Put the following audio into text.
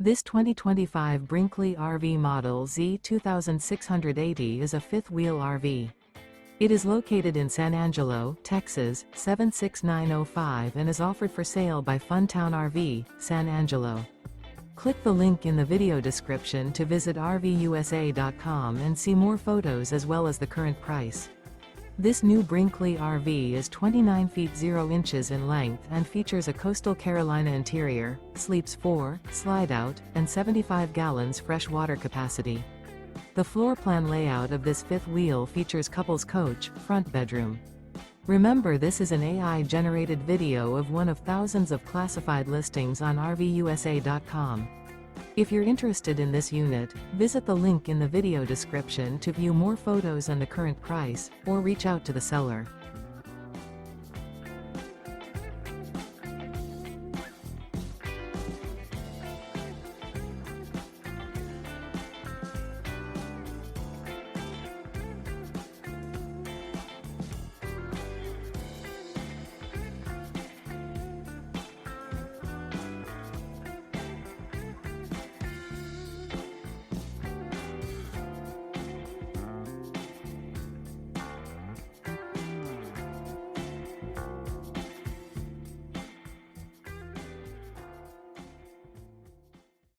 This 2025 Brinkley RV Model Z 2680 is a fifth-wheel RV. It is located in San Angelo, Texas, 76905 and is offered for sale by Funtown RV, San Angelo. Click the link in the video description to visit RVUSA.com and see more photos as well as the current price. This new Brinkley RV is 29 feet 0 inches in length and features a coastal Carolina interior, sleeps 4, slide-out, and 75 gallons fresh water capacity. The floor plan layout of this fifth wheel features couples coach, front bedroom. Remember, this is an AI-generated video of one of thousands of classified listings on RVUSA.com. If you're interested in this unit, visit the link in the video description to view more photos and the current price, or reach out to the seller.